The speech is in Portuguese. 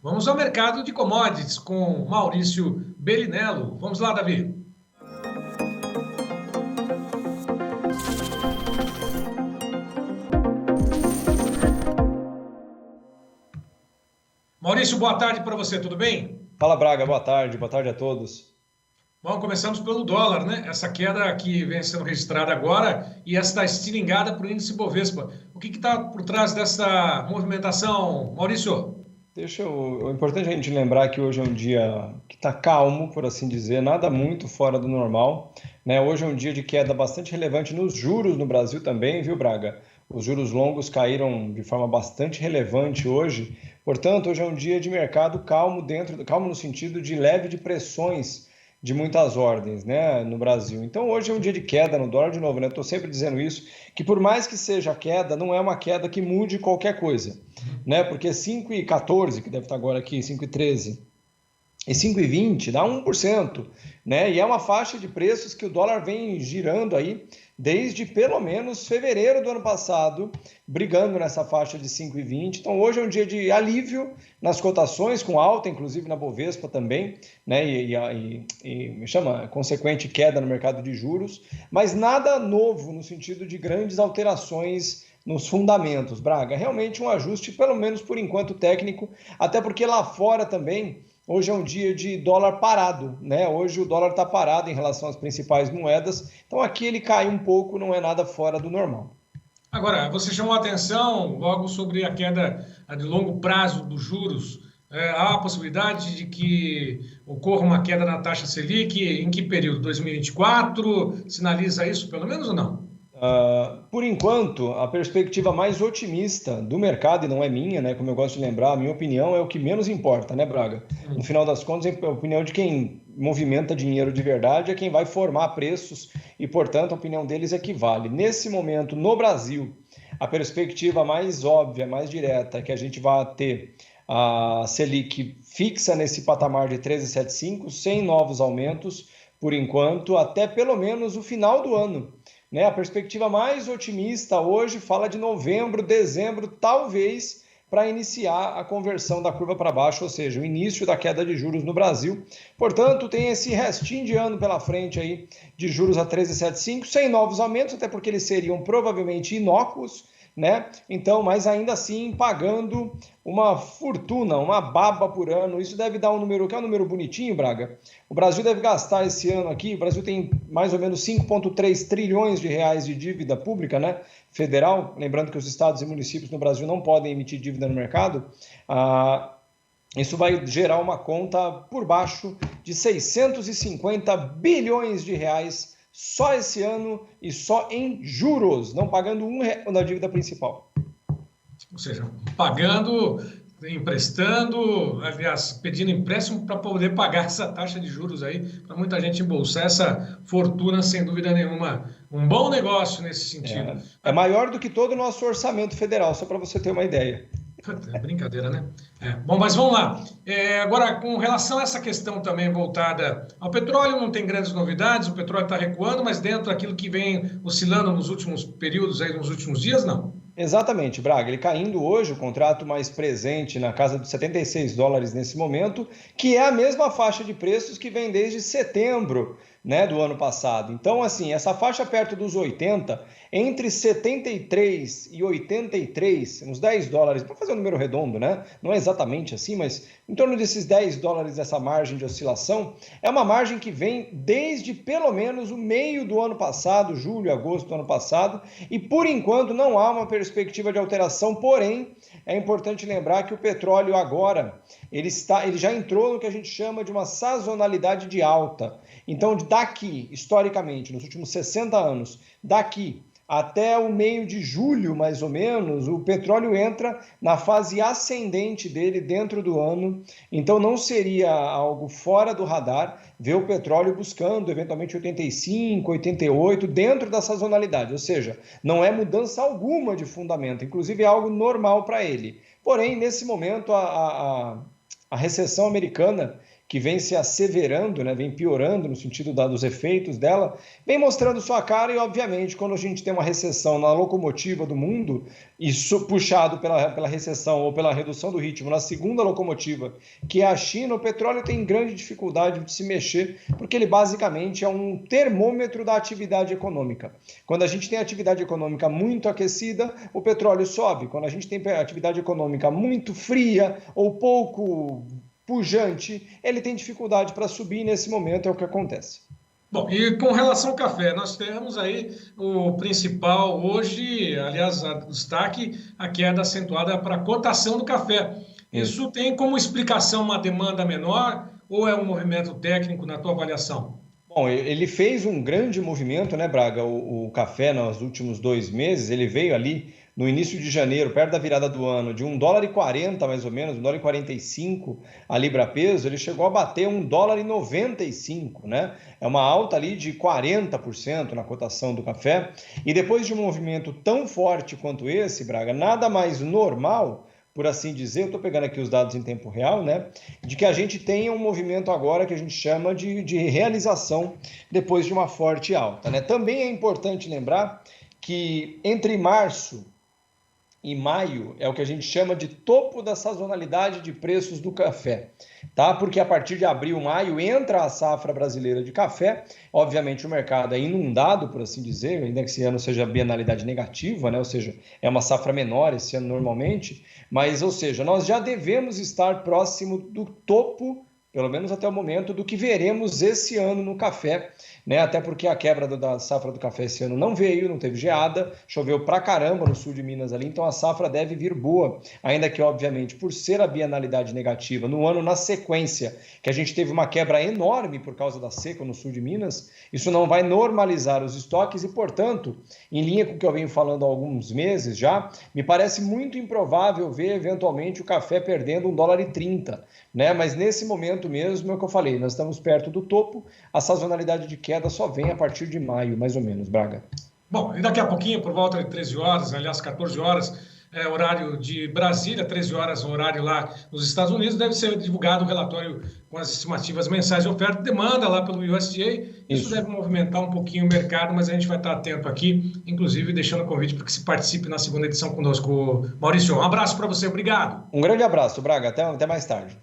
Vamos ao mercado de commodities com Maurício Bellinello. Vamos lá, Davi. Maurício, boa tarde para você, tudo bem? Fala Braga, boa tarde a todos. Bom, começamos pelo dólar, né? Essa queda que vem sendo registrada agora e essa estilingada para o índice Bovespa. O que está por trás dessa movimentação, Maurício? O importante é a gente lembrar que hoje é um dia que está calmo, por assim dizer, nada muito fora do normal, né? Hoje é um dia de queda bastante relevante nos juros no Brasil também, viu, Braga? Os juros longos caíram de forma bastante relevante hoje, portanto, hoje é um dia de mercado calmo calmo no sentido de leve de pressões de muitas ordens, né, no Brasil. Então hoje é um dia de queda no dólar de novo, né? Estou sempre dizendo isso, que por mais que seja queda, não é uma queda que mude qualquer coisa, né? Porque 5,14, que deve estar agora aqui, 5,13 e 5,20 dá 1%, né? E é uma faixa de preços que o dólar vem girando aí desde pelo menos fevereiro do ano passado, brigando nessa faixa de 5,20. Então hoje é um dia de alívio nas cotações, com alta inclusive na Bovespa também, né? Me chama consequente queda no mercado de juros, mas nada novo no sentido de grandes alterações nos fundamentos, Braga. Realmente um ajuste, pelo menos por enquanto, técnico, até porque lá fora também hoje é um dia de dólar parado, né? Hoje o dólar está parado em relação às principais moedas, então aqui ele cai um pouco, não é nada fora do normal. Agora, você chamou a atenção logo sobre a queda de longo prazo dos juros. Há a possibilidade de que ocorra uma queda na taxa Selic em que período? 2024? Sinaliza isso, pelo menos, ou não? Por enquanto, a perspectiva mais otimista do mercado, e não é minha, né? Como eu gosto de lembrar, a minha opinião é o que menos importa, né, Braga? No final das contas, a opinião de quem movimenta dinheiro de verdade é quem vai formar preços e, portanto, a opinião deles é que vale. Nesse momento, no Brasil, a perspectiva mais óbvia, mais direta, é que a gente vai ter a Selic fixa nesse patamar de 13,75, sem novos aumentos, por enquanto, até pelo menos o final do ano. Né? A perspectiva mais otimista hoje fala de novembro, dezembro, talvez, para iniciar a conversão da curva para baixo, ou seja, o início da queda de juros no Brasil. Portanto, tem esse restinho de ano pela frente aí de juros a 13,75, sem novos aumentos, até porque eles seriam provavelmente inócuos, né? Então, mas ainda assim pagando uma fortuna, uma baba por ano. Isso deve dar um número, que é um número bonitinho, Braga. O Brasil deve gastar esse ano aqui, o Brasil tem mais ou menos 5,3 trilhões de reais de dívida pública, né, federal. Lembrando que os estados e municípios no Brasil não podem emitir dívida no mercado. Isso vai gerar uma conta por baixo de 650 bilhões de reais só esse ano e só em juros, não pagando R$1 na dívida principal. Ou seja, pagando, emprestando, aliás, pedindo empréstimo para poder pagar essa taxa de juros aí, para muita gente embolsar essa fortuna, sem dúvida nenhuma. Um bom negócio nesse sentido. É maior do que todo o nosso orçamento federal, só para você ter uma ideia. É brincadeira, né? Bom, mas vamos lá. Agora, com relação a essa questão também voltada ao petróleo, não tem grandes novidades, o petróleo está recuando, mas dentro daquilo que vem oscilando nos últimos períodos, aí, nos últimos dias, não. Exatamente, Braga. Ele caindo hoje, o contrato mais presente na casa dos $76 nesse momento, que é a mesma faixa de preços que vem desde setembro, né, do ano passado. Então, assim, essa faixa perto dos 80, entre 73 e 83, uns $10, para fazer um número redondo, né? Não é exatamente assim, mas em torno desses $10 dessa margem de oscilação, é uma margem que vem desde pelo menos o meio do ano passado, julho, agosto do ano passado, e por enquanto não há uma perspectiva de alteração, porém, é importante lembrar que o petróleo agora, ele já entrou no que a gente chama de uma sazonalidade de alta. Então, daqui, historicamente, nos últimos 60 anos, daqui até o meio de julho, mais ou menos, o petróleo entra na fase ascendente dele dentro do ano. Então, não seria algo fora do radar ver o petróleo buscando, eventualmente, 85, 88, dentro da sazonalidade. Ou seja, não é mudança alguma de fundamento, inclusive é algo normal para ele. Porém, nesse momento, a recessão americana, que vem se asseverando, né, vem piorando no sentido dos efeitos dela, vem mostrando sua cara e, obviamente, quando a gente tem uma recessão na locomotiva do mundo, isso puxado pela recessão ou pela redução do ritmo na segunda locomotiva, que é a China, o petróleo tem grande dificuldade de se mexer, porque ele basicamente é um termômetro da atividade econômica. Quando a gente tem atividade econômica muito aquecida, o petróleo sobe. Quando a gente tem atividade econômica muito fria ou pouco pujante, ele tem dificuldade para subir e nesse momento é o que acontece. Bom, e com relação ao café, nós temos aí o principal hoje, aliás, a destaque, a queda acentuada para a cotação do café. Isso tem como explicação uma demanda menor ou é um movimento técnico na tua avaliação? Bom, ele fez um grande movimento, né, Braga? O café nos últimos 2 meses, ele veio ali no início de janeiro, perto da virada do ano, de US$ 1,40 mais ou menos, US$ 1,45 a libra-peso, ele chegou a bater US$ 1,95, né? É uma alta ali de 40% na cotação do café. E depois de um movimento tão forte quanto esse, Braga, nada mais normal, por assim dizer, eu estou pegando aqui os dados em tempo real, né? De que a gente tenha um movimento agora que a gente chama de realização depois de uma forte alta, né? Também é importante lembrar que entre março e maio é o que a gente chama de topo da sazonalidade de preços do café, tá? Porque a partir de abril, maio, entra a safra brasileira de café. Obviamente o mercado é inundado, por assim dizer, ainda que esse ano seja bienalidade negativa, né? Ou seja, é uma safra menor esse ano normalmente, mas, ou seja, nós já devemos estar próximo do topo, pelo menos até o momento, do que veremos esse ano no café, né? Até porque a quebra da safra do café esse ano não veio, não teve geada, choveu pra caramba no sul de Minas ali, então a safra deve vir boa, ainda que, obviamente, por ser a bienalidade negativa, no ano na sequência, que a gente teve uma quebra enorme por causa da seca no sul de Minas, isso não vai normalizar os estoques e, portanto, em linha com o que eu venho falando há alguns meses já, me parece muito improvável ver, eventualmente, o café perdendo US$ 1,30, né? Mas nesse momento mesmo é o que eu falei, nós estamos perto do topo, a sazonalidade de queda só vem a partir de maio, mais ou menos, Braga. Bom, e daqui a pouquinho, por volta de 13 horas, aliás, 14 horas, horário de Brasília, 13 horas, horário lá nos Estados Unidos, deve ser divulgado o relatório com as estimativas mensais de oferta e demanda lá pelo USDA. Isso deve movimentar um pouquinho o mercado, mas a gente vai estar atento aqui, inclusive deixando o convite para que se participe na segunda edição conosco. Maurício, um abraço para você, obrigado. Um grande abraço, Braga, até mais tarde.